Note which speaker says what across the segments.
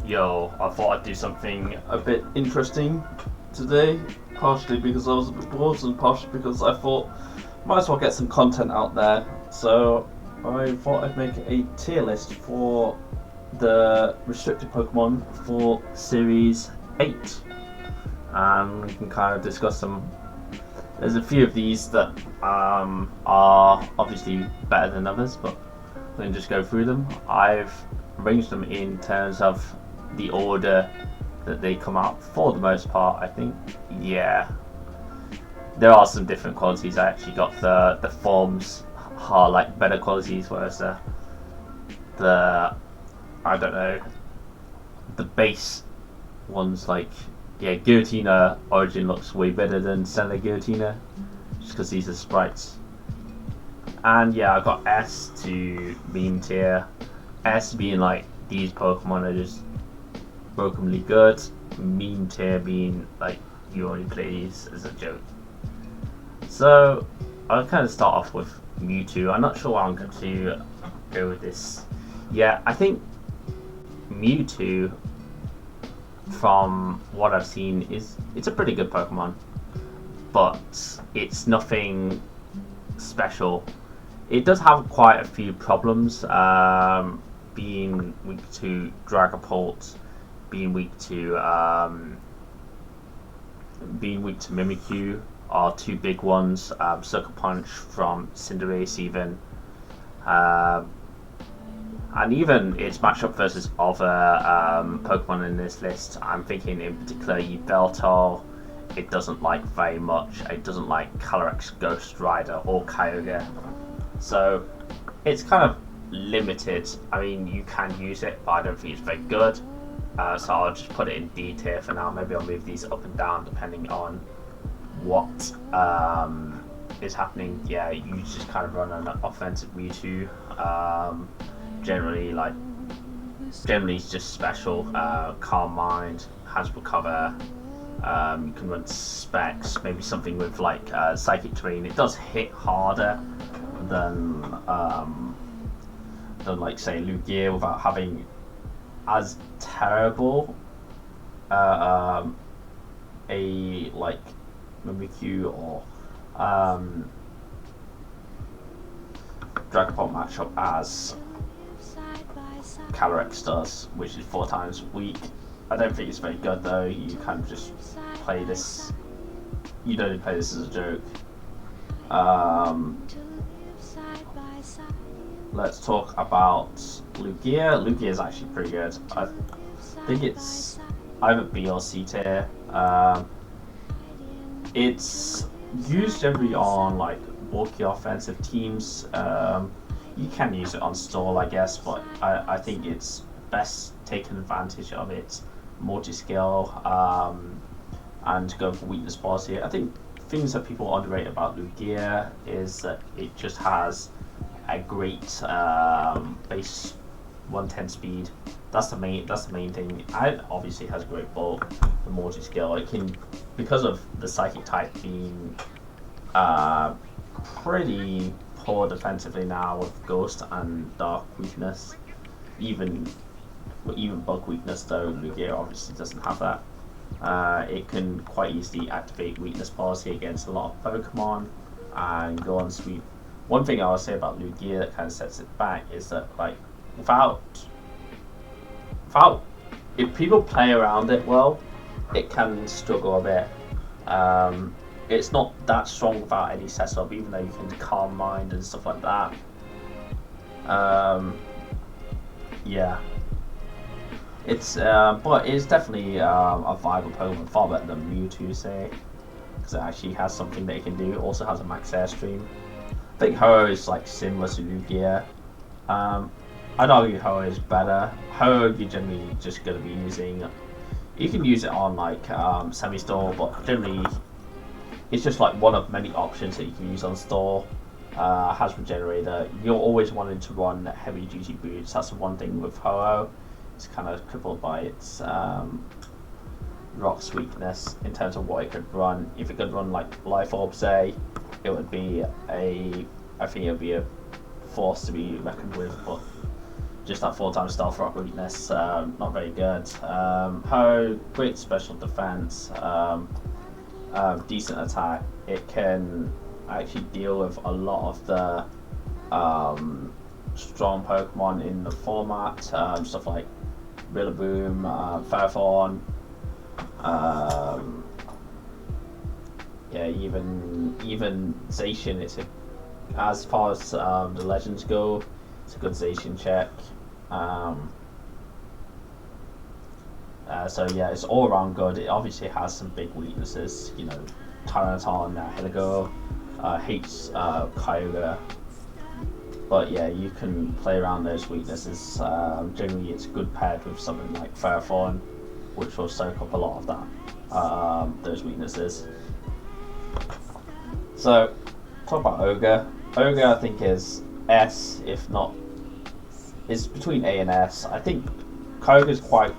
Speaker 1: Yo, I thought I'd do something a bit interesting today, partially because I was a bit bored and partially because I thought might as well get some content out there. So I thought I'd make a tier list for the restricted Pokemon for Series 8. And we can kind of discuss them. There's a few of these that are obviously better than others, but we can just go through them. I've arranged them in terms of the order that they come out for the most part. I think, yeah, there are some different qualities. I actually got the forms are like better qualities, whereas the I don't know, the base ones, like, yeah, Giratina Origin looks way better than Standard Giratina, just because these are sprites. And yeah, I got S to meme tier. S being like these Pokemon are just brokenly good. Meme tier being like you only play these as a joke. So I'll kind of start off with Mewtwo. I'm not sure how I'm going to go with this. Yeah, I think Mewtwo, from what I've seen, it's a pretty good Pokemon, but it's nothing special. It does have quite a few problems, being weak to Dragapult, being weak to Mimikyu are two big ones. Sucker Punch from Cinderace even. And even its matchup versus other Pokemon in this list, I'm thinking in particular Yveltal, it doesn't like very much. It doesn't like Calyrex, Ghost Rider, or Kyogre. So it's kind of limited. I mean, you can use it, but I don't think it's very good. So I'll just put it in D tier for now. Maybe I'll move these up and down depending on what is happening. Yeah, you just kind of run an offensive Mewtwo. Generally it's just special. Calm Mind, has Recover. You can run Specs, maybe something with like Psychic Terrain. It does hit harder than like say Lugia without having as terrible a like Mimikyu or Dragapult matchup as Calyrex does, which is 4 times weak. I don't think it's very good though. You kind of just play this. You don't even play this as a joke. Let's talk about Lugia. Lugia is actually pretty good. I think it's either B or C tier. It's used generally on like bulky offensive teams. You can use it on stall, I guess, but I think it's best taking advantage of its multi-skill and go for weakness policy. I think things that people underrate about Lugia is that it just has a great base 110 speed. That's the main thing. It obviously has great bulk, the multi-skill. It can, because of the psychic type being pretty poor defensively now with Ghost and Dark weakness. Even Bug weakness though, Lugia obviously doesn't have that. It can quite easily activate weakness policy against a lot of Pokemon and go on sweep. One thing I would say about Lugia that kind of sets it back is that, like, without if people play around it well, it can struggle a bit. It's not that strong without any setup, even though you can Calm Mind and stuff like that. Yeah, it's but it's definitely a viable Pokemon, far better than Mewtwo, say, because it actually has something that it can do. It also has a max airstream. I think Ho is like similar to Lugia. I'd argue Ho is better. Ho you're generally just going to be using. You can use it on like semi-store, but generally it's just like one of many options that you can use on store. Has Regenerator. You're always wanting to run heavy duty boots. That's the one thing with Ho-Oh. It's kind of crippled by its Rock's weakness in terms of what it could run. If it could run like Life Orb, say, it would be I think it would be a force to be reckoned with, but just that 4x stealth rock weakness, not very good. Ho, great special defense, decent attack. It can actually deal with a lot of the strong Pokemon in the format, stuff like Rillaboom, Fairthorn, yeah, even Zacian. It's as far as the legends go, it's a good Zacian check. So yeah, it's all around good. It obviously has some big weaknesses, you know, Tyranitar, Heligo, hates Kyogre. But yeah, you can play around those weaknesses. Generally, it's good paired with something like Fairthorn, which will soak up a lot of that, those weaknesses. So, talk about Ogre. Ogre, I think, is S, if not, is between A and S. I think Kyogre's quite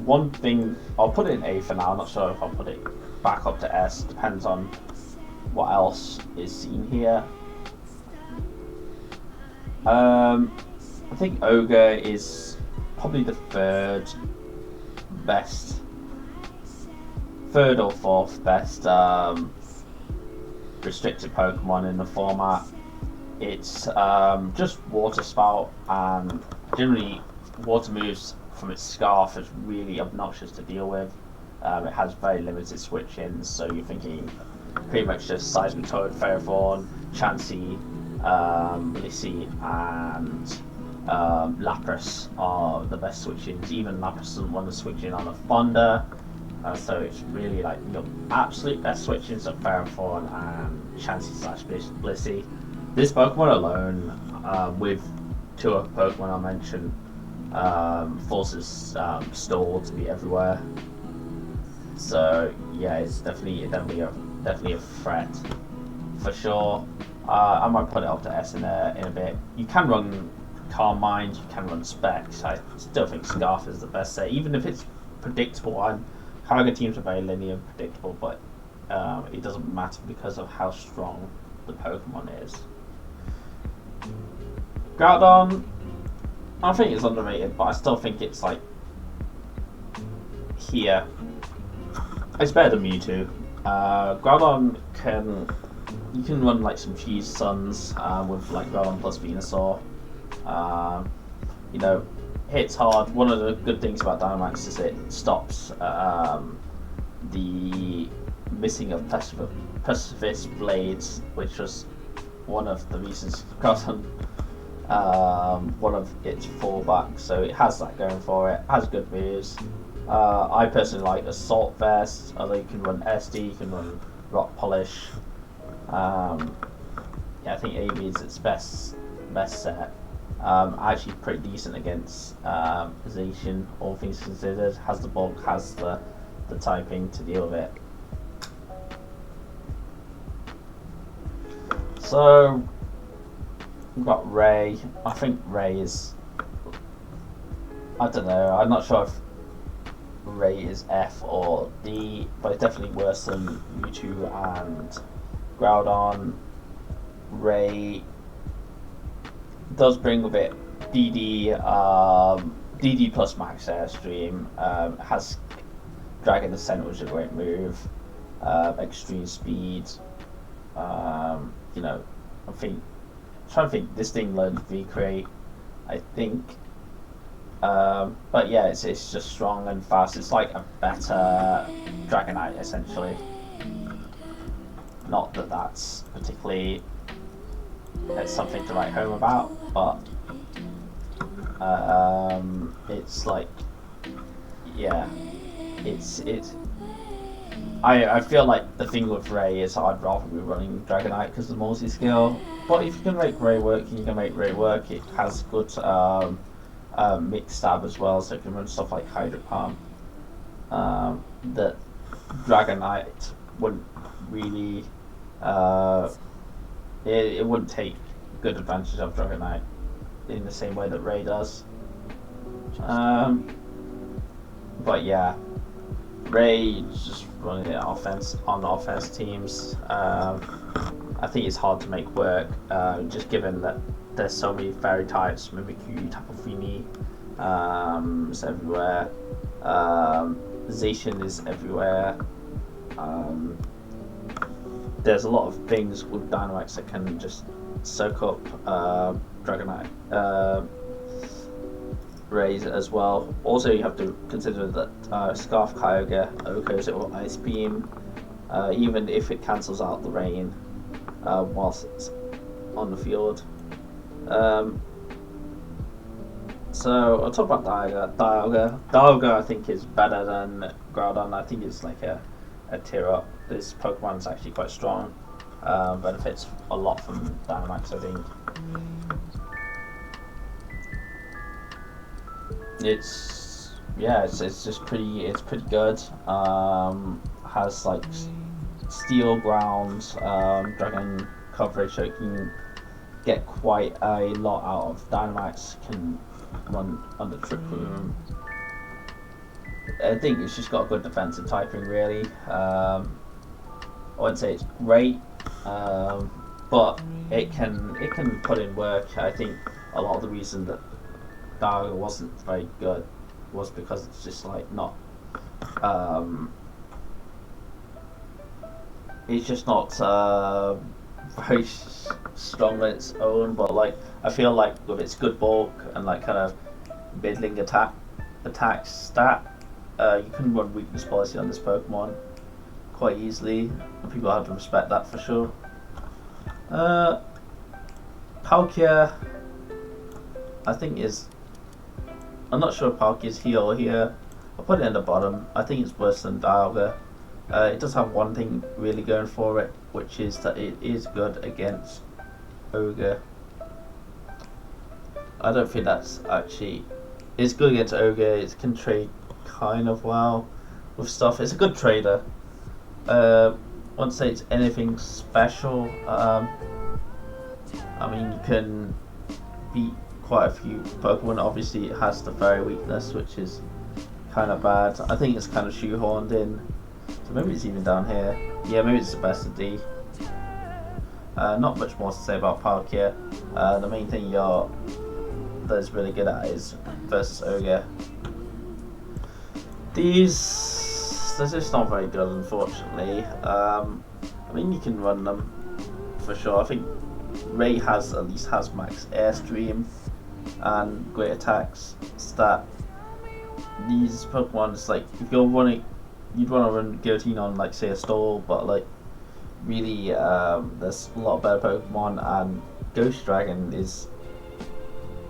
Speaker 1: one thing. I'll put it in A for now. I'm not sure if I'll put it back up to S. Depends on what else is seen here. I think Ogre is probably the third or fourth best restricted Pokemon in the format. It's just Water Spout, and generally water moves from its Scarf is really obnoxious to deal with. It has very limited switch-ins, so you're thinking pretty much just Seismitoad, Fairthorn, Chansey, Blissey, and Lapras are the best switch-ins. Even Lapras doesn't want to switch in on a Thunder, so it's really like your absolute best switch-ins are Fairthorn and Chansey/Blissey. This Pokemon alone, with two other Pokemon I mentioned, forces Stall to be everywhere. So yeah, it's definitely a threat for sure. I might put it up to S in a bit. You can run Calm Mind, you can run Specs. I still think Scarf is the best set, even if it's predictable. Kyogre teams are very linear and predictable, but it doesn't matter because of how strong the Pokemon is. Groudon, I think it's underrated, but I still think it's like here. It's better than Mewtwo. Groudon you can run like some Cheese Suns with like Groudon plus Venusaur. You know, hits hard. One of the good things about Dynamax is it stops the missing of Precipice Blades, which was one of the reasons Groudon one of its fallbacks. So it has that going for it. Has good moves. I personally like Assault Vest, although you can run SD, you can run Rock Polish. Yeah, I think AB is its best set. Actually pretty decent against Zacian, all things considered. Has the bulk, has the typing to deal with it. So we've got Ray. I think Ray is, I don't know, I'm not sure if Ray is F or D, but it's definitely worse than Mewtwo and Groudon. Ray does bring with it DD, DD plus Max Airstream, has Dragon Ascent, which is a great move, extreme speed. You know, I'm trying to think, this thing learned V-Create, I think. But yeah, it's just strong and fast. It's like a better Dragonite, essentially. Not that that's particularly something to write home about, but it's like, yeah, it's. I feel like the thing with Ray is I'd rather be running Dragonite because of the multi-skill. But if you can make Ray work, you can make Ray work. It has good mixed stab as well, so it can run stuff like Hydro Pump. That Dragonite wouldn't really, it wouldn't take good advantage of Dragonite in the same way that Ray does. But yeah, Ray just running it on offense teams. I think it's hard to make work, just given that there's so many fairy types, Mimikyu, Tapu Fini, it's everywhere. Zacian is everywhere. There's a lot of things with Dynamax that can just soak up Dragonite rays as well. Also, you have to consider that Scarf Kyogre Oko's or Ice Beam, even if it cancels out the rain whilst it's on the field. So I'll talk about Dialga I think is better than Groudon. I think it's like a tier up. This Pokemon is actually quite strong. Benefits a lot from Dynamax, I think. It's just pretty good. Has like steel ground, dragon coverage, so it can get quite a lot out of Dynamax. Can run under Trick Room. I think it's just got a good defensive typing, really. I wouldn't say it's great, but it can put in work. I think a lot of the reason that Dialga wasn't very good was because it's just like not. It's just not very strong on its own, but like I feel like with its good bulk and like kind of middling attack stat, you can run weakness policy on this Pokemon quite easily, and people have to respect that for sure. Palkia, I think I'm not sure if Palkia is here or here. I'll put it in the bottom. I think it's worse than Dialga. It does have one thing really going for it, which is that it is good against Ogre. I don't think that's actually... It's good against Ogre, it can trade kind of well with stuff. It's a good trader. I won't say it's anything special. I mean, you can beat quite a few Pokemon. Obviously it has the fairy weakness, which is kind of bad. I think it's kind of shoehorned in. So maybe it's even down here. Yeah, maybe it's the best of D. Not much more to say about Palkia. The main thing that's really good at is versus Ogre. They're just not very good, unfortunately. I mean, you can run them for sure. I think Ray at least has max Airstream and great attacks stat. These Pokemon, it's like if you're running, you'd want to run Guillotine on like say a Stall, but like really there's a lot of better Pokemon, and Ghost Dragon is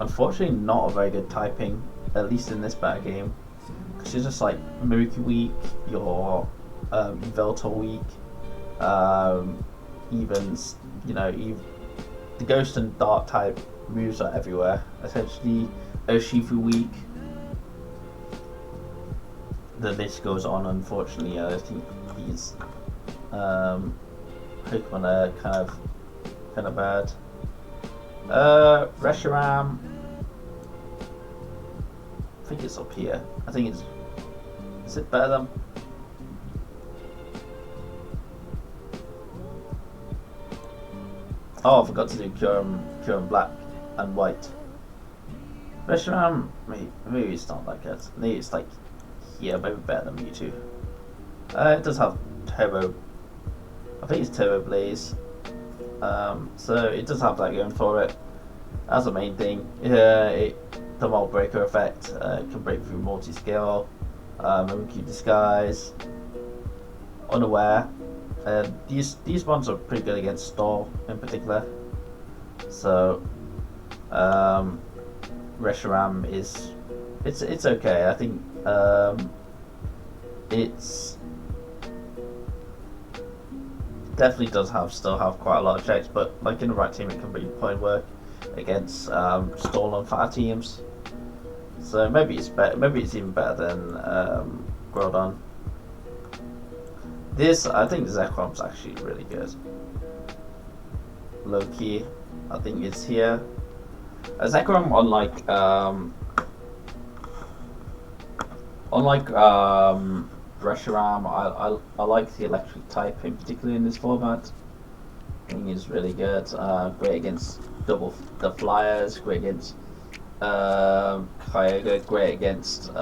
Speaker 1: unfortunately not a very good typing, at least in this beta game, because you're just like Mimikyu weak, you're Yveltal weak, even the Ghost and Dark type moves are everywhere. Essentially, Urshifu weak. The list goes on. Unfortunately, I think these Pokemon are kind of bad. Reshiram, I think it's up here. I think it's. Is it better than? Oh, I forgot to do Kyurem Black and White. Reshiram, maybe it's not that good. Maybe it's like here, maybe better than Mewtwo. It does have Turbo. I think it's Turbo Blaze. So it does have that going for it. That's the main thing. The Mold Breaker effect can break through multi-scale. Mimikyu Disguise. Unaware. These ones are pretty good against Stall in particular. So Reshiram is it's okay. I think it's definitely does still have quite a lot of checks, but like in the right team it can really point work against Stall and fire teams. So maybe it's better. Maybe it's even better than Groudon. I think Zekrom's actually really good. Low key, I think it's here. Zekrom, unlike Reshiram, I like the electric type in particular in this format. I think it's really good. Great against double the flyers, great against Kyogre, great against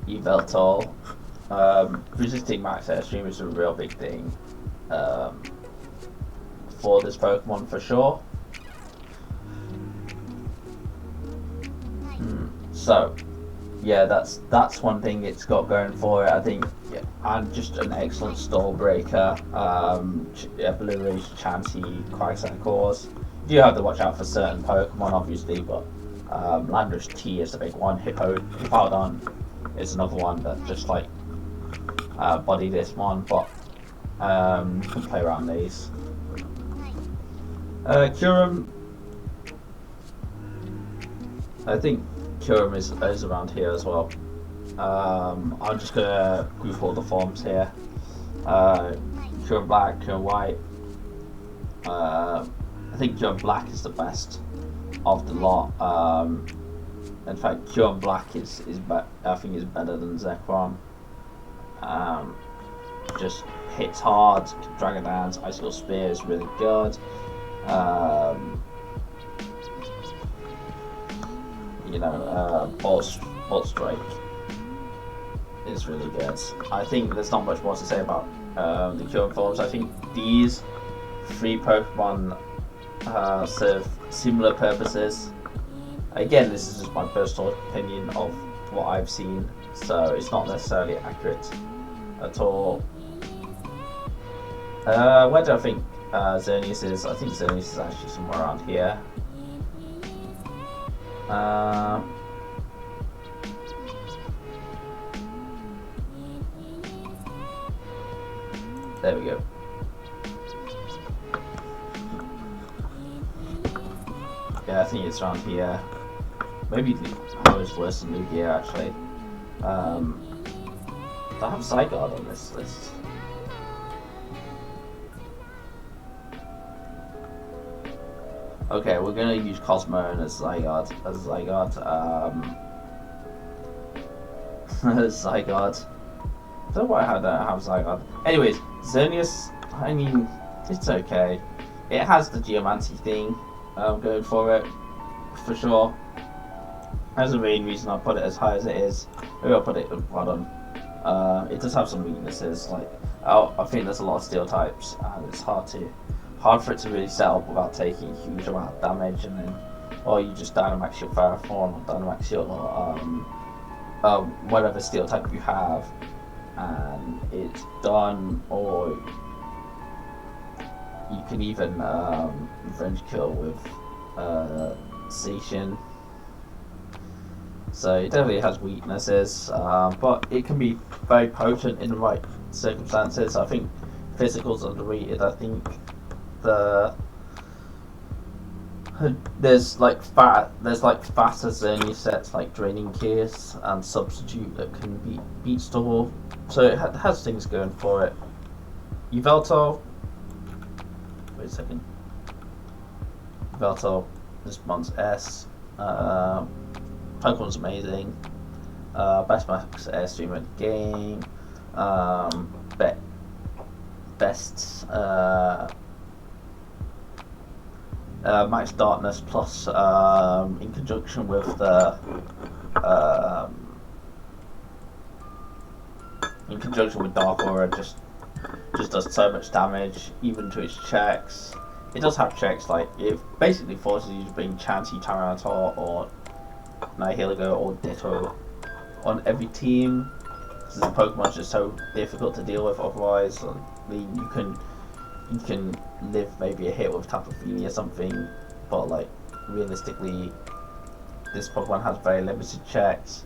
Speaker 1: Yveltal. Resisting max airstream is a real big thing for this Pokemon for sure. So yeah, that's one thing it's got going for it, I think. Yeah, and just an excellent stall breaker. Blue Ridge, Chansey, Quagsire. You do have to watch out for certain Pokemon, obviously, but Landorus T is a big one. Hippowdon is another one that just like body this one, but you can play around these. Kyurem, I think Kyurem is around here as well. I'm just gonna group all the forms here. Kyurem Black, Kyurem White. I think Kyurem Black is the best of the lot. In fact, Kyurem Black I think is better than Zekrom. Just hits hard. Dragon Dance, Icicle Spear is really good. Bolt Strike is really good. I think there's not much more to say about the Kyurem forms. I think these three Pokemon serve similar purposes. Again, this is just my personal opinion of what I've seen, so it's not necessarily accurate at all. Where do I think Xerneas is? I think Xerneas is actually somewhere around here. There we go. Yeah, I think it's around here. Maybe I was worse than Lugia actually. I have Zygarde on this list. Okay, we're gonna use Cosmo as Zygarde. Zygarde. I don't know why I don't have Zygarde. Anyways, Xerneas, I mean, it's okay. It has the Geomancy thing going for it, for sure. That's the main reason I put it as high as it is. Maybe I'll put it at the bottom. It does have some weaknesses, like I think there's a lot of steel types, and it's hard for it to really set up without taking a huge amount of damage, and then, or you just Dynamax your Ferrothorn or Dynamax your whatever steel type you have, and it's done. Or you can even revenge kill with Zacian. So it definitely has weaknesses, but it can be very potent in the right circumstances. I think physical's underrated. I think there's faster Xerneas sets like Draining Kiss and Substitute that can beat Stubble, so it has things going for it. Yveltal, wait a second. Yveltal is Mons S. Pokemon's amazing. Best max airstream in the game. Best max darkness plus in conjunction with the Dark Aura just does so much damage, even to its checks. It does have checks, like it basically forces you to bring Chansey, Tyranitar, or Nihilego or Ditto on every team, because the Pokemon's just so difficult to deal with otherwise. You can live maybe a hit with Tapu Fini or something, but like realistically this Pokemon has very limited checks,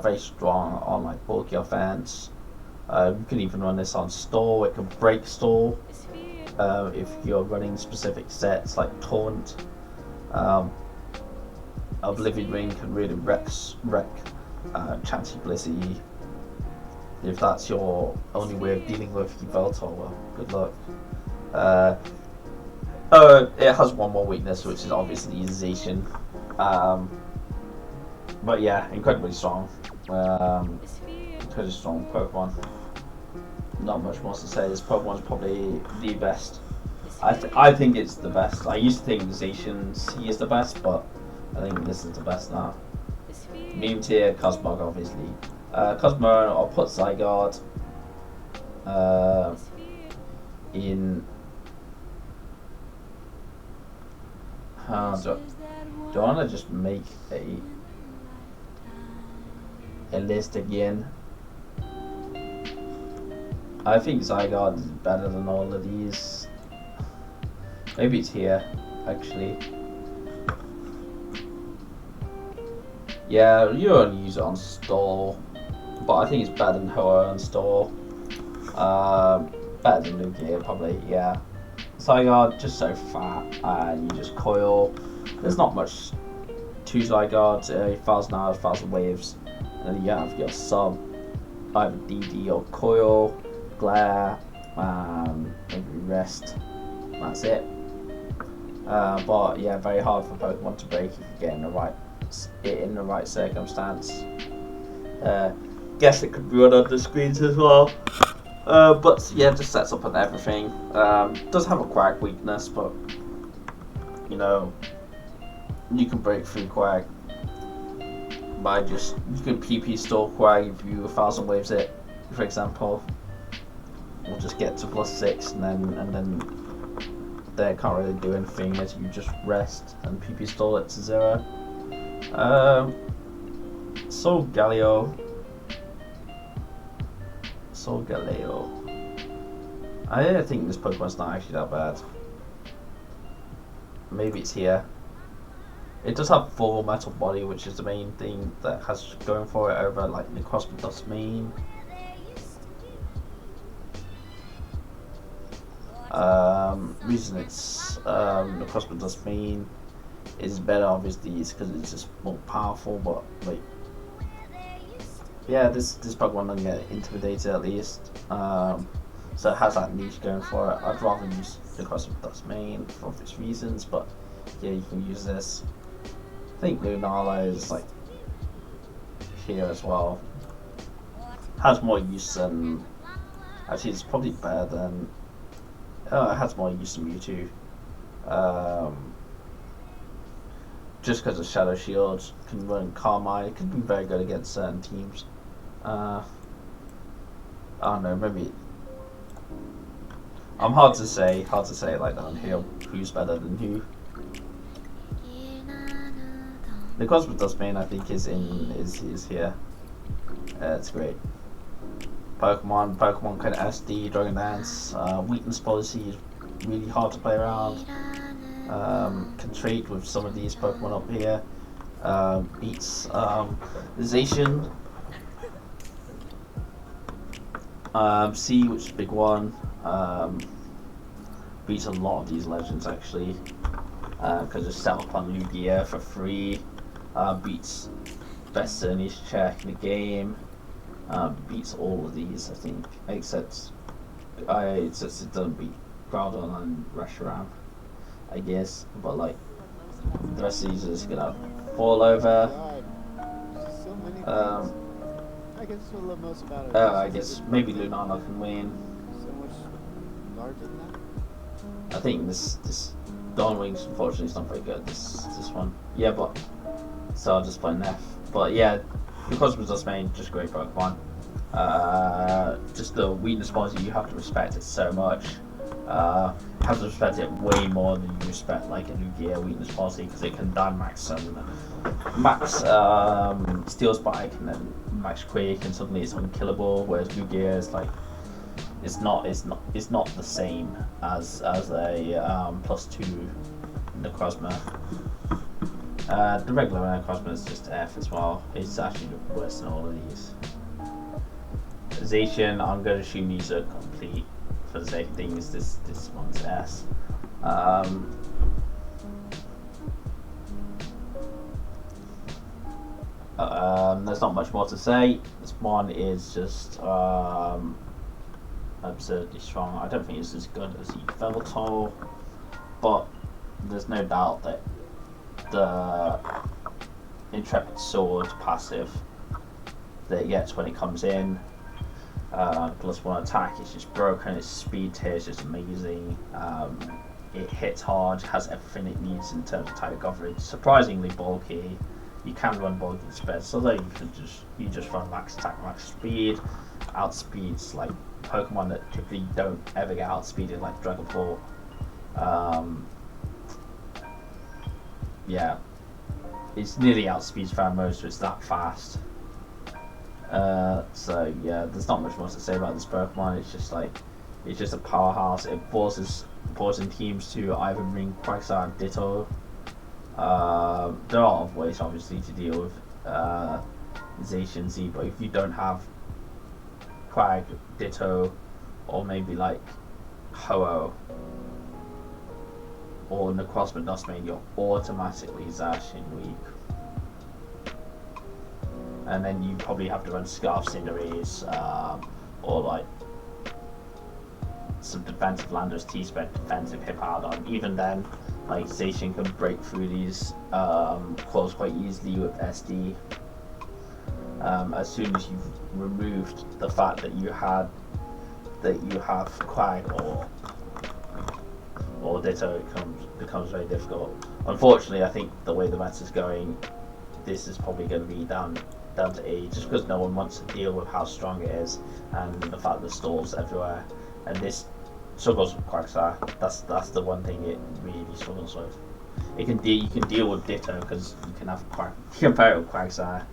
Speaker 1: very strong on like bulky offense. You can even run this on Stall. It can break Stall if you're running specific sets like Taunt. Oblivion Ring can really wreck Chansey Blissey. If that's your only way of dealing with Yveltal, well, good luck. It has one more weakness, which is obviously Zacian. But yeah, incredibly strong. Incredibly strong Pokemon. Not much more to say. This Pokemon's probably the best I think it's the best. I used to think Zacian C is the best, but I think this is the best now. Meme tier, Cosmog obviously. Cosmo, I'll put Zygarde in. Do I want to just make a list again? I think Zygarde is better than all of these. Maybe it's here, actually. Yeah, you only use it on store, but I think it's better than Hoa on store. Better than Lugia, probably, yeah. Zygarde, just so fat, and you just coil. There's not much to Zygarde, 1,000 hours, 1,000 waves, and then you have your sub, either DD or coil, glare, maybe rest, that's it. But yeah, very hard for Pokemon to break if you get in the right circumstance. Guess it could run on the screens as well. But yeah, just sets up on everything. Does have a Quag weakness, but you know, you can break through Quag by you can PP store Quag if you 1,000 waves it, for example. We'll just get to +6 and then they can't really do anything as you just rest and PP stall it to 0. Solgaleo. I don't think this Pokemon's not actually that bad. Maybe it's here. It does have full metal body, which is the main thing that has going for it over like the Necrozma main. Reason it's Necrozma main is better obviously is because it's just more powerful, but like yeah, this Pokemon doesn't get intimidated at least. So it has that niche going for it. I'd rather use the Necrozma main for obvious reasons, but yeah, you can use this. I think Lunala is like here as well. Has more use than, actually it's probably better than, it has more use than Mewtwo. Just because of Shadow Shield, can run Carmine, it can be very good against certain teams. I don't know, maybe I'm hard to say like down here who's better than who. The Cosmos main I think is here. It's great. Pokemon kind of SD, Dragon Dance, weakness policy is really hard to play around. Can trade with some of these Pokemon up here. Beats Zacian. C, which is a big one. Beats a lot of these legends actually, because it's set up on Lugia for free. Beats best Niche check in the game. Beats all of these, I think, except it doesn't beat Groudon and Reshiram, I guess. But like the rest of these are just gonna fall over. I guess maybe Lunala can win. I think this Dawn Wings unfortunately is not very good. This one, yeah, but so I'll just play Neff. But yeah, because it was just main, just great Pokemon. Just the weakness policy, you have to respect it so much. You have to respect it way more than you respect like a Lugia weakness policy, because it can Dynamax and max Steel Spike and then max Quake, and suddenly it's unkillable. Whereas Lugia is like it's not the same as a +2 Necrozma. The regular Necrozma is just F as well. It's actually worse than all of these. Zacian, I'm going to assume these are complete for the sake of things. This one's S. There's not much more to say. This one is just absurdly strong. I don't think it's as good as the Veltol, but there's no doubt that the Intrepid Sword passive that it gets when it comes in, +1 attack, is just broken. Its speed tier is just amazing.
Speaker 2: it hits hard, has everything it needs in terms of type coverage. Surprisingly bulky. You can run bulky spreads, so that you just run max attack, max speed. Outspeeds like Pokemon that typically don't ever get outspeeded, like Dragapult. Yeah, it's nearly outspeeds Pheromosa, it's that fast. So yeah, there's not much more to say about this Pokemon. It's just a powerhouse. It forces opposing teams to either bring Quagsire and Ditto. There are other ways, obviously, to deal with Zacian Z, but if you don't have Quag, Ditto, or maybe like Ho-Oh or Necrozma Dustmane, you're automatically Zacian weak. And then you probably have to run Scarf Cinderace, or like some defensive Landers, T-Spread, defensive Hippowdon. Even then, like Zacian can break through these claws quite easily with SD. As soon as you've removed the fact that you have Quag or Ditto, it becomes very difficult. Unfortunately, I think the way the meta is going, this is probably going to be down to age, just because no one wants to deal with how strong it is and the fact that stalls everywhere. And this struggles with Quagsire. That's the one thing it really struggles with. You can deal with Ditto because you can pair it with Quagsire.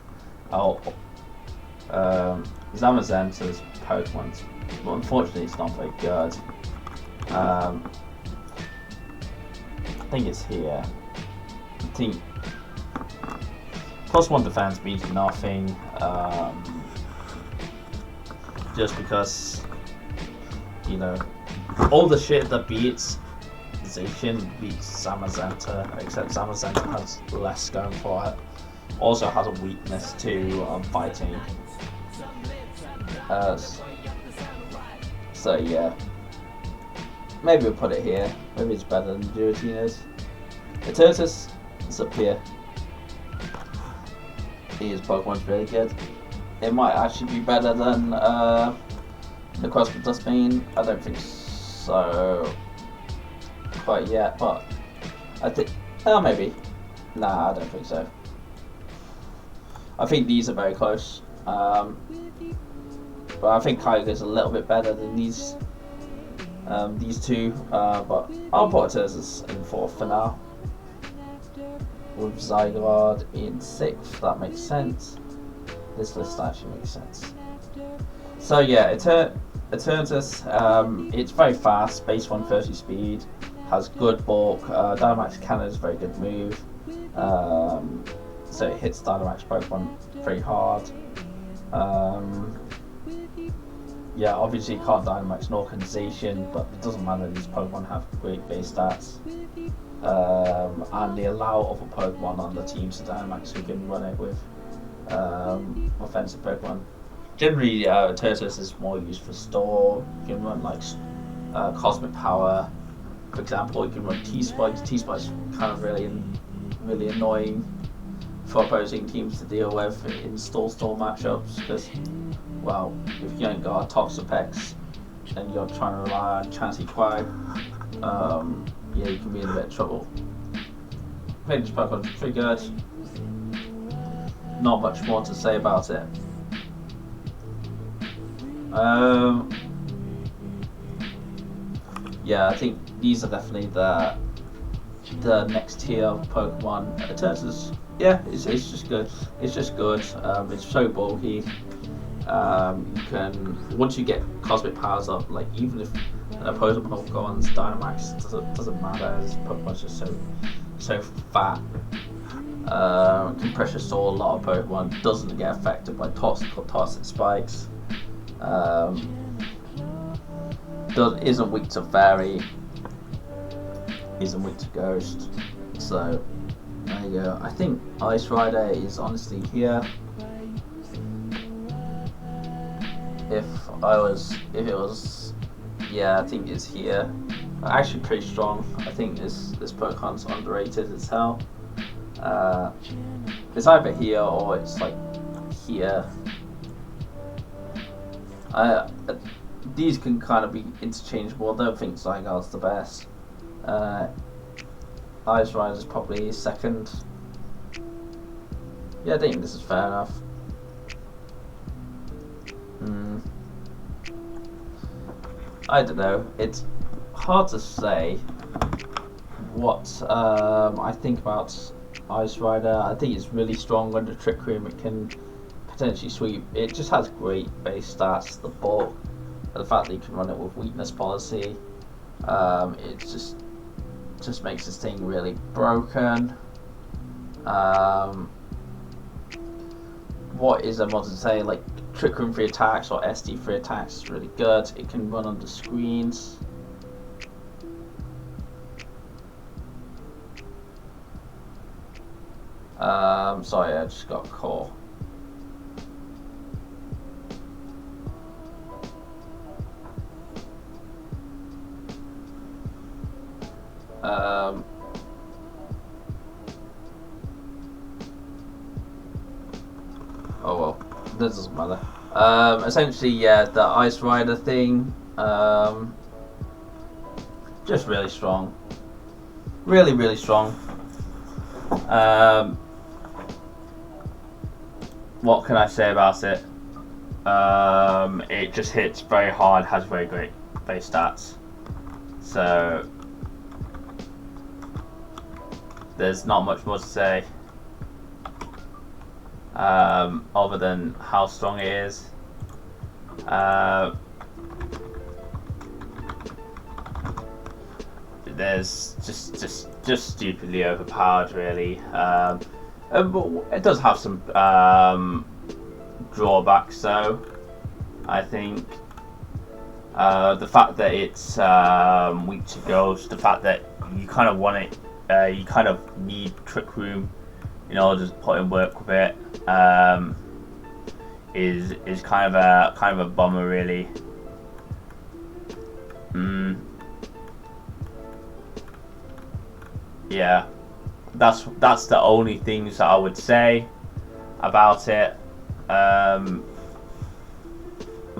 Speaker 2: Zamazenta's Pokemon, but unfortunately it's not very good. I think it's here. I think +1 defense means nothing, just because, you know, all the shit that beats Zacian beats Zamazenta, except Zamazenta has less going for it. Also has a weakness to fighting. So yeah, maybe we'll put it here. Maybe it's better than Giratina's. Eternatus, it's up here. His Pokemon's really good. It might actually be better than the Necrozma Dustmane. I don't think so quite yet, but I think, maybe. Nah, I don't think so. I think these are very close. But I think Kyogre's a little bit better than these two. But I'll put Eternatus in 4th for now, with Zygarde in 6th. That makes sense. This list actually makes sense. So yeah, Eternatus, it's very fast, base 130 speed, has good bulk. Dynamax Cannon is a very good move. So it hits Dynamax Pokemon pretty hard. Yeah, obviously it can't Dynamax nor can Zacian, but it doesn't matter, these Pokemon have great base stats. And they allow other Pokemon on the team to Dynamax who can run it with offensive Pokemon. Generally, Eternatus is more used for store. You can run like Cosmic Power, for example. You can run T-Spikes. T-Spikes kind of really annoying for opposing teams to deal with in stall matchups, because, well, if you ain't got a Toxapex and you're trying to rely on Chansey Quag, yeah, you can be in a bit of trouble. I think this Pokemon's pretty good. Not much more to say about it. Yeah, I think these are definitely the next tier of Pokemon. Eternatus, yeah, it's just good. It's just good. It's so bulky. You can, once you get Cosmic Powers up, like even if an opposing Pokemon's Dynamax, doesn't matter. This Pokemon's just so fat. Can pressure store a lot of Pokemon. Doesn't get affected by toxic spikes. Isn't weak to Fairy. Isn't weak to Ghost. So there you go. I think Ice Rider is honestly here. If it was, yeah, I think it's here. Actually pretty strong. I think this Pokemon's underrated as hell. It's either here or it's like here. These can kind of be interchangeable. I don't think Zygarde's the best. Ice Rider's probably second. Yeah, I think this is fair enough. I don't know. It's hard to say what I think about Ice Rider. I think it's really strong under Trick Room. It can potentially sweep. It just has great base stats. The bulk, the fact that you can run it with weakness policy. It just makes this thing really broken. What is I want to say, like Trick Room free attacks or SD free attacks is really good. It can run under screens. Sorry, I just got a call. Oh well, this doesn't matter. Essentially, yeah, the Ice Rider thing, just really strong. Really, really strong. What can I say about it? It just hits very hard, has very great base stats. So there's not much more to say other than how strong it is. There's just stupidly overpowered, really. It does have some drawbacks, though. I think the fact that it's weak to ghost, the fact that you kind of want it, you kind of need Trick Room in order to put in work with it, is kind of a bummer, really. Yeah, that's the only things that I would say about it. But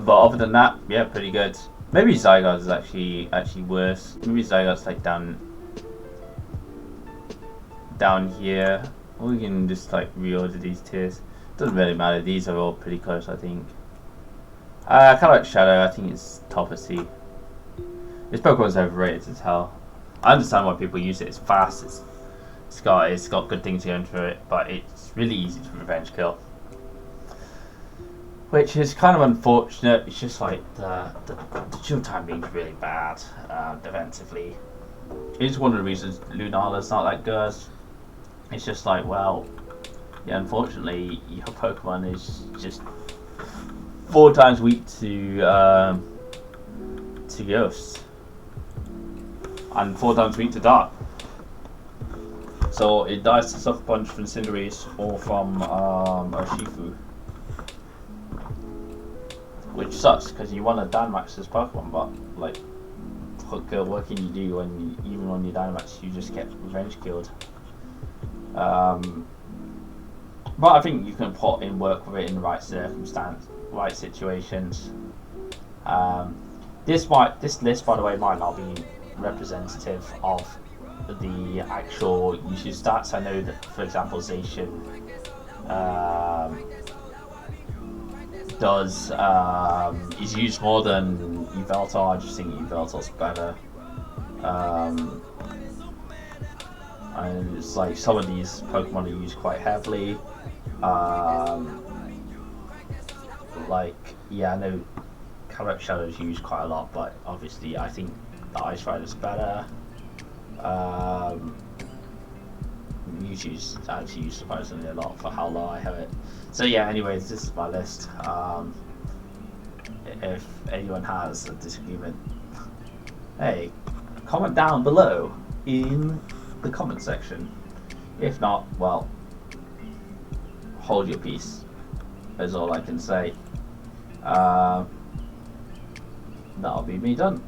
Speaker 2: other than that, yeah, pretty good. Maybe Zygarde is actually worse. Maybe Zygarde's like down here. Or we can just like reorder these tiers. Doesn't really matter. These are all pretty close, I think. Kind of like Shadow. I think it's top of C. This Pokemon's overrated as hell. I understand why people use it. It's fast. It's got good things going for it, but it's really easy to revenge kill, which is kind of unfortunate. It's just like the chill timing is really bad defensively. It's one of the reasons Lunala's not that good. It's just like, well, yeah, unfortunately, your Pokemon is just 4 times weak to Ghost. And 4 times weak to Dark. So it dies to Sucker Punch from Cinderace or from Urshifu. Which sucks, because you want to Dynamax this Pokemon, but like, what can you do when even on your Dynamax you just get revenge killed? But I think you can put in work with it in the right circumstance, right situations. This list, by the way, might not be representative of the actual usage stats. I know that, for example, Zacian is used more than Yveltal. I just think Yveltal's better. And it's like some of these Pokemon are used quite heavily. Like, yeah, I know Carrot Shadow is used quite a lot, but obviously I think the Ice Rider's better. Mewtwo's actually used surprisingly a lot for how low I have it. So yeah, anyways, this is my list. If anyone has a disagreement, hey, comment down below in the comment section. If not, well, hold your peace, is all I can say. That'll be me done.